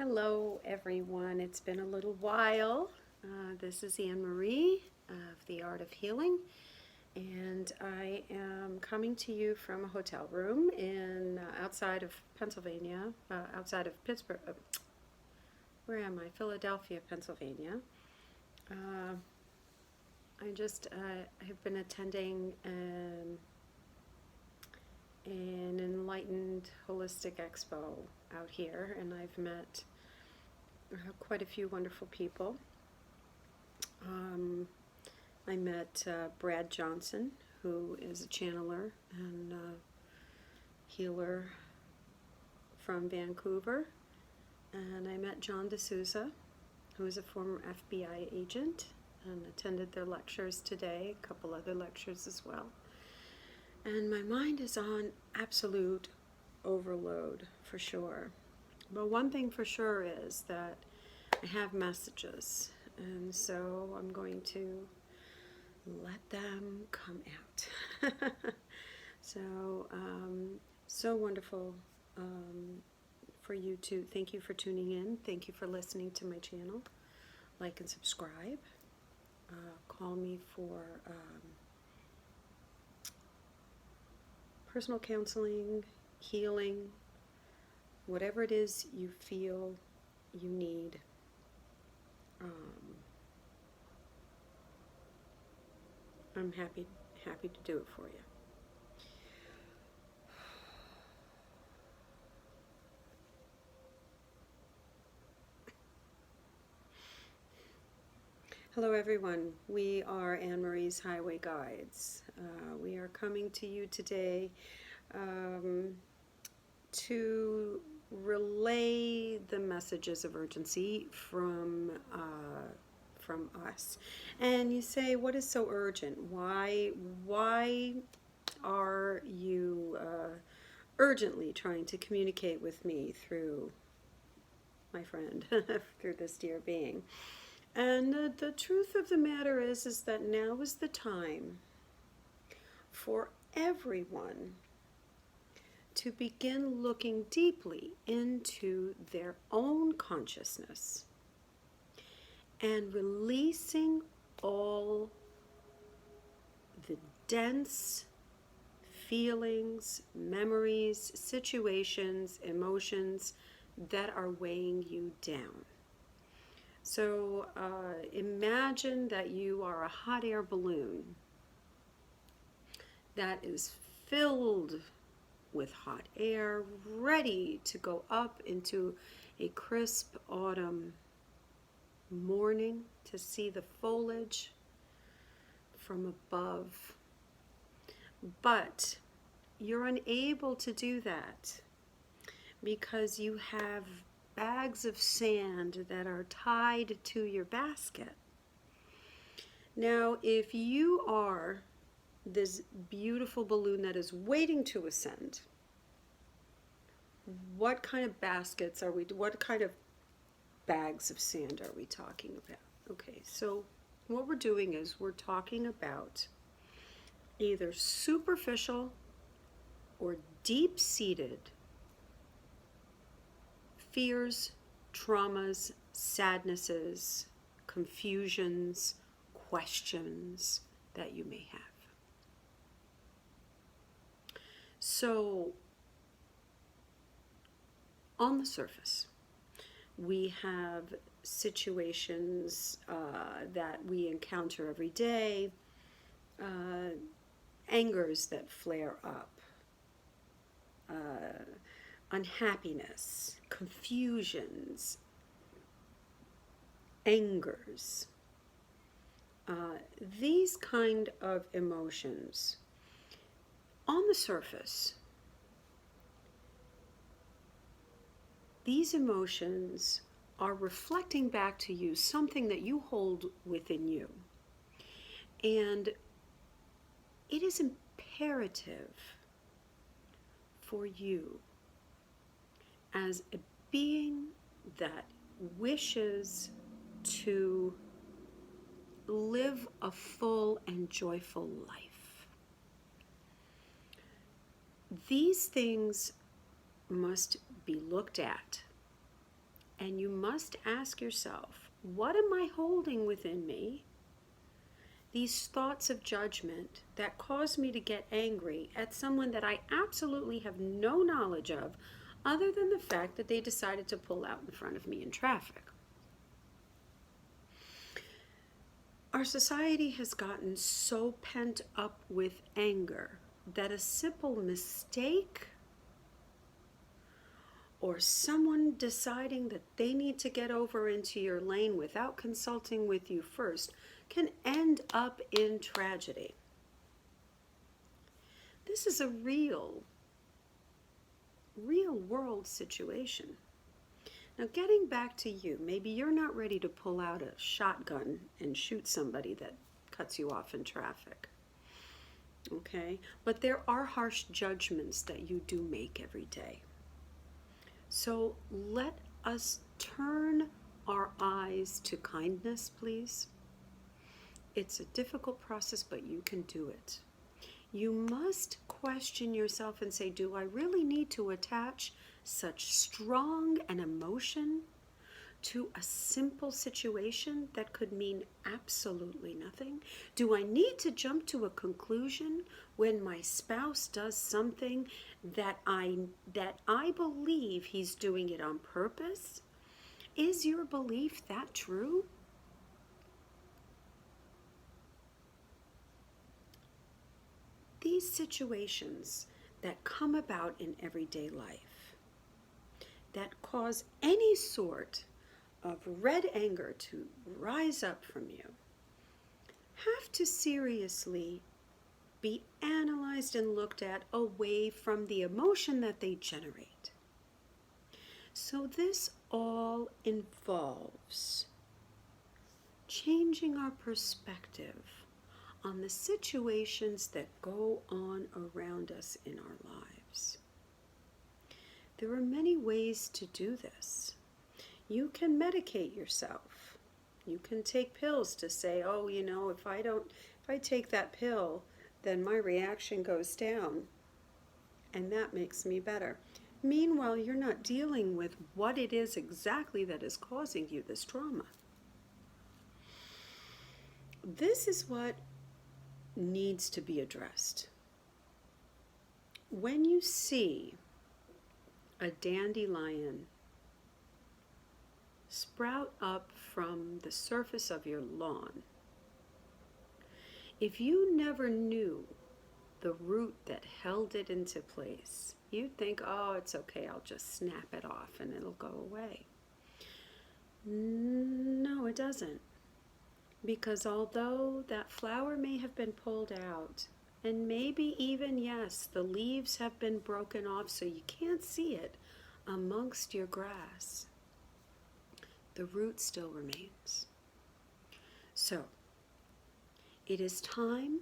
Hello, everyone. It's been a little while. This is Anne Marie of The Art of Healing, and I am coming to you from a hotel room in outside of Pennsylvania, outside of Pittsburgh. Where am I? Philadelphia, Pennsylvania. Uh, I have been attending an enlightened holistic expo out here, and I've met quite a few wonderful people. I met Brad Johnson, who is a channeler and healer from Vancouver. And I met John D'Souza, who is a former FBI agent, and attended their lectures today, a couple other lectures as well. And my mind is on absolute overload, for sure. But one thing for sure is that I have messages, and so I'm going to let them come out. So wonderful for you to, thank you for tuning in. Thank you for listening to my channel. Like and subscribe. Call me for personal counseling, healing, whatever it is you feel you need. I'm happy to do it for you. Hello everyone, we are Anne Marie's Highway Guides. We are coming to you today to relay the messages of urgency from us. And you say, what is so urgent? Why are you urgently trying to communicate with me through my friend, through this dear being? And the truth of the matter is that now is the time for everyone to begin looking deeply into their own consciousness and releasing all the dense feelings, memories, situations, emotions that are weighing you down. So imagine that you are a hot air balloon that is filled with hot air, ready to go up into a crisp autumn morning to see the foliage from above. But you're unable to do that because you have bags of sand that are tied to your basket. Now, if you are this beautiful balloon that is waiting to ascend, what kind of baskets are we, what kind of bags of sand are we talking about? Okay, so what we're doing is we're talking about either superficial or deep-seated fears, traumas, sadnesses, confusions, questions that you may have. So, on the surface, we have situations that we encounter every day, angers that flare up, unhappiness, confusions, angers. These kind of emotions, on the surface, these emotions are reflecting back to you something that you hold within you. And it is imperative for you as a being that wishes to live a full and joyful life. These things must be looked at And you must ask yourself, what am I holding within me? These thoughts of judgment that cause me to get angry at someone that I absolutely have no knowledge of, other than the fact that they decided to pull out in front of me in traffic. Our society has gotten so pent up with anger that a simple mistake or someone deciding that they need to get over into your lane without consulting with you first can end up in tragedy. This is a real world situation. Now, getting back to you, maybe you're not ready to pull out a shotgun and shoot somebody that cuts you off in traffic. Okay? But there are harsh judgments that you do make every day. So let us turn our eyes to kindness, please. It's a difficult process, but you can do it. You must question yourself and say, do I really need to attach such strong an emotion to a simple situation that could mean absolutely nothing? Do I need to jump to a conclusion when my spouse does something that I believe he's doing it on purpose? Is your belief that true? These situations that come about in everyday life, that cause any sort of red anger to rise up from you, have to seriously be analyzed and looked at away from the emotion that they generate. So this all involves changing our perspective on the situations that go on around us in our lives. There are many ways to do this. You can medicate yourself. You can take pills to say, oh, you know, if I take that pill, then my reaction goes down, and that makes me better. Meanwhile, you're not dealing with what it is exactly that is causing you this trauma. This is what needs to be addressed. When you see a dandelion sprout up from the surface of your lawn, if you never knew the root that held it into place, you'd think, oh, it's okay, I'll just snap it off and it'll go away. No, it doesn't. Because although that flower may have been pulled out, and maybe even, yes, the leaves have been broken off so you can't see it amongst your grass, the root still remains. So, it is time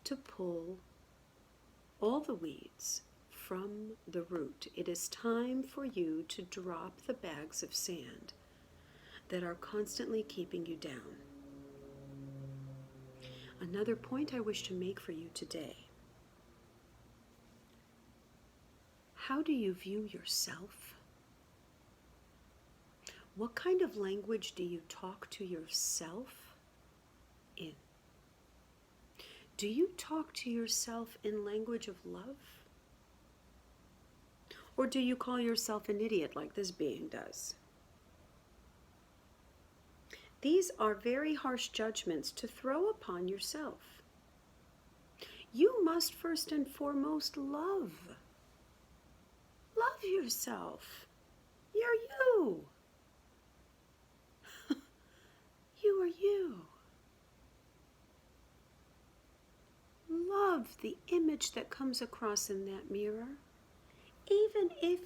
to pull all the weeds from the root. It is time for you to drop the bags of sand that are constantly keeping you down. Another point I wish to make for you today. How do you view yourself? What kind of language do you talk to yourself in? Do you talk to yourself in language of love? Or do you call yourself an idiot like this being does? These are very harsh judgments to throw upon yourself. You must first and foremost love. Love yourself. You're you. You are you. Love the image that comes across in that mirror. Even if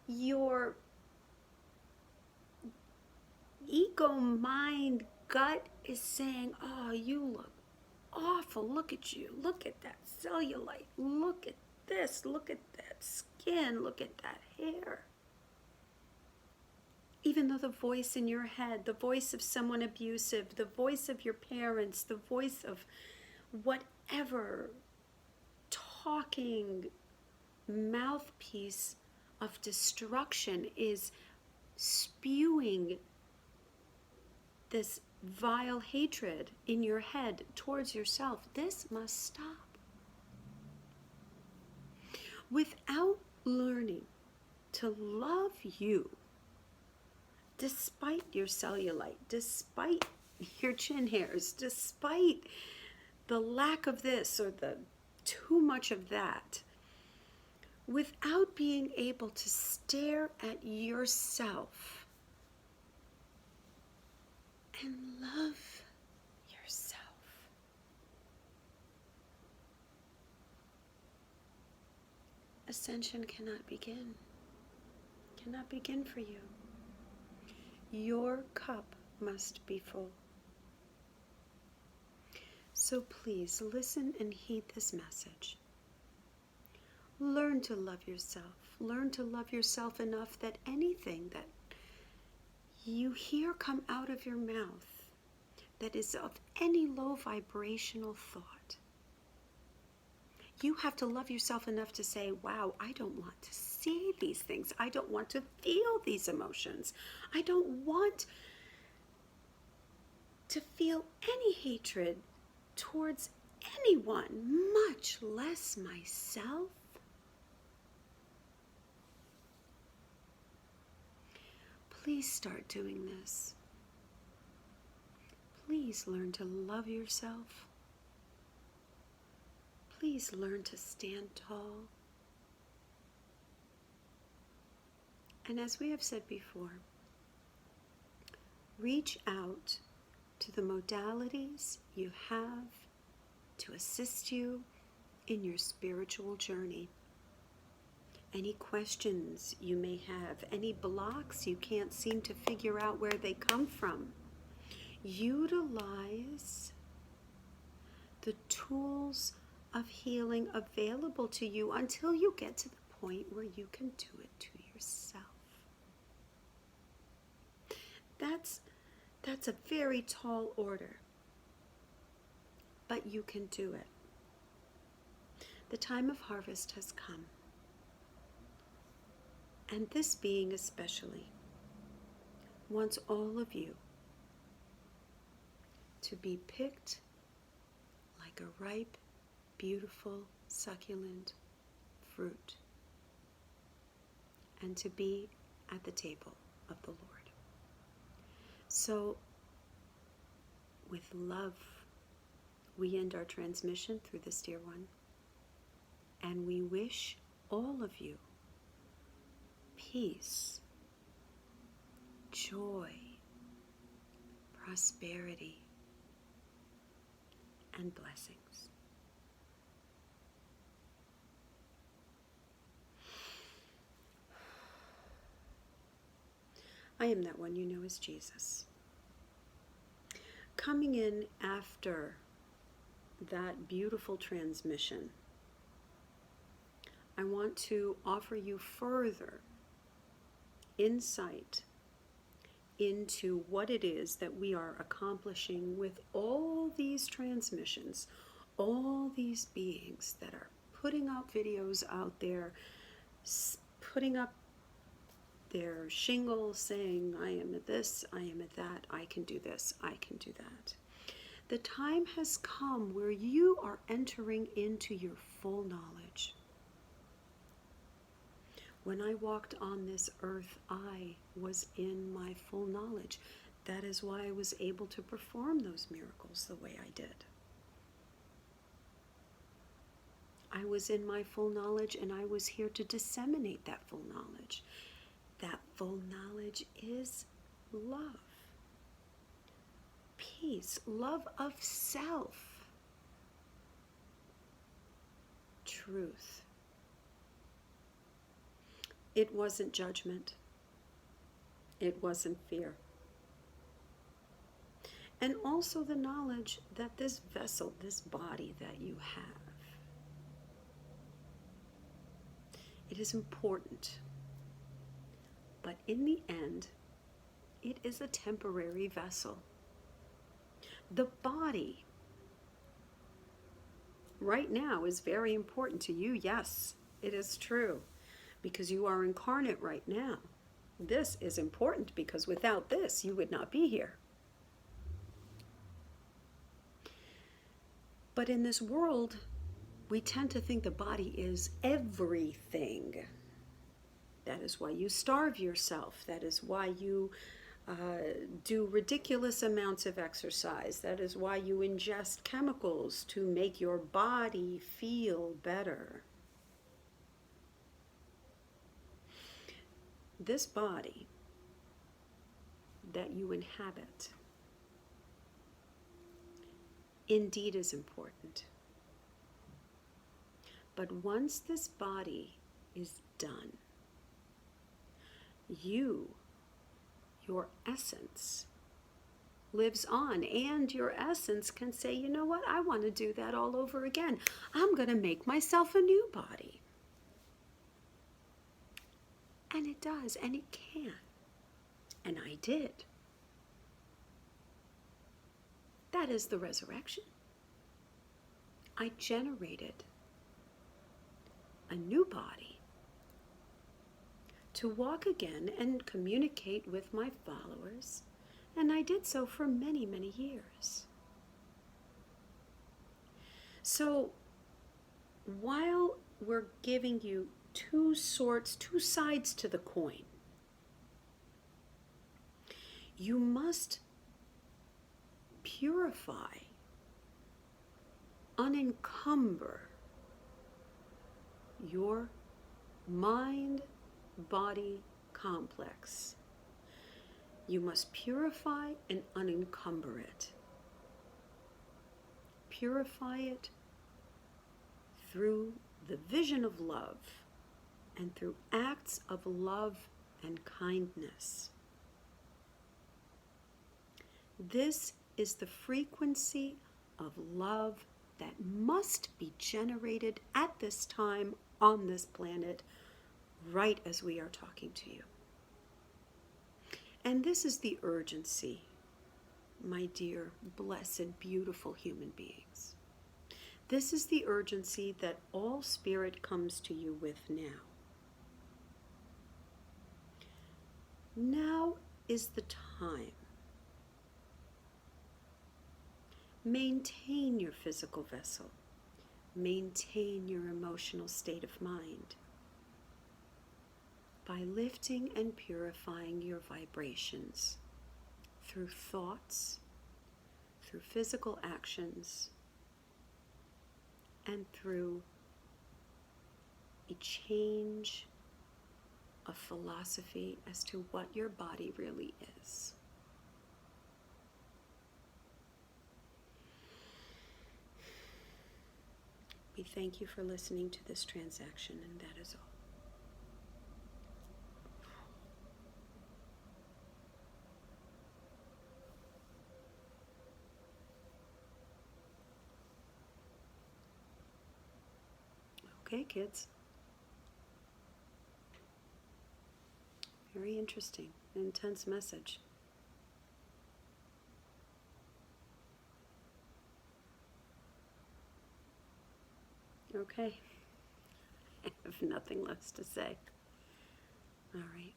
your ego, mind, gut is saying, oh, you look awful, look at you, look at that cellulite, look at this, look at that skin, look at that hair. Even though the voice in your head, the voice of someone abusive, the voice of your parents, the voice of whatever talking mouthpiece of destruction is spewing this vile hatred in your head towards yourself. This must stop. Without learning to love you, despite your cellulite, despite your chin hairs, despite the lack of this or the too much of that, without being able to stare at yourself and love yourself, ascension cannot begin. Cannot begin for you. Your cup must be full. So please listen and heed this message. Learn to love yourself. Learn to love yourself enough that anything that you hear come out of your mouth that is of any low vibrational thought, you have to love yourself enough to say, wow, I don't want to see these things. I don't want to feel these emotions. I don't want to feel any hatred towards anyone, much less myself. Please start doing this. Please learn to love yourself. Please learn to stand tall. And as we have said before, reach out to the modalities you have to assist you in your spiritual journey. Any questions you may have, any blocks you can't seem to figure out where they come from, utilize the tools of healing available to you until you get to the point where you can do it to yourself. That's a very tall order, but you can do it. The time of harvest has come. And this being especially wants all of you to be picked like a ripe, beautiful, succulent fruit, and to be at the table of the Lord. So, with love, we end our transmission through this dear one, and we wish all of you peace, joy, prosperity, and blessings. I am that one you know as Jesus. Coming in after that beautiful transmission, I want to offer you further insight into what it is that we are accomplishing with all these transmissions, all these beings that are putting out videos out there, putting up their shingles saying, I am at this, I am at that, I can do this, I can do that. The time has come where you are entering into your full knowledge. When I walked on this earth, I was in my full knowledge. That is why I was able to perform those miracles the way I did. I was in my full knowledge, and I was here to disseminate that full knowledge. That full knowledge is love, peace, love of self, truth. It wasn't judgment. It wasn't fear. And also the knowledge that this vessel, this body that you have, it is important. But in the end, it is a temporary vessel. The body right now is very important to you. Yes, it is true, because you are incarnate right now. This is important because without this, you would not be here. But in this world, we tend to think the body is everything. That is why you starve yourself. That is why you do ridiculous amounts of exercise. That is why you ingest chemicals to make your body feel better. This body that you inhabit indeed is important. But once this body is done, your essence, lives on, and your essence can say, you know what, I want to do that all over again. I'm going to make myself a new body. And it does, and it can. And I did. That is the resurrection. I generated a new body to walk again and communicate with my followers, and I did so for many, many years. So while we're giving you two sides to the coin, you must purify, unencumber your mind-body complex. You must purify and unencumber it. Purify it through the vision of love and through acts of love and kindness. This is the frequency of love that must be generated at this time on this planet, right as we are talking to you. And this is the urgency, my dear, blessed, beautiful human beings. This is the urgency that all spirit comes to you with now. Now is the time. Maintain your physical vessel. Maintain your emotional state of mind by lifting and purifying your vibrations through thoughts, through physical actions, and through a change of philosophy as to what your body really is. We thank you for listening to this transaction, and that is all. Okay, kids. Very interesting, intense message. Okay. I have nothing less to say. All right.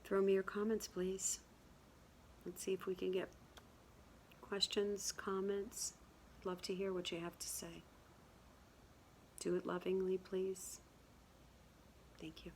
Throw me your comments, please. Let's see if we can get questions, comments. I'd love to hear what you have to say. Do it lovingly, please. Thank you.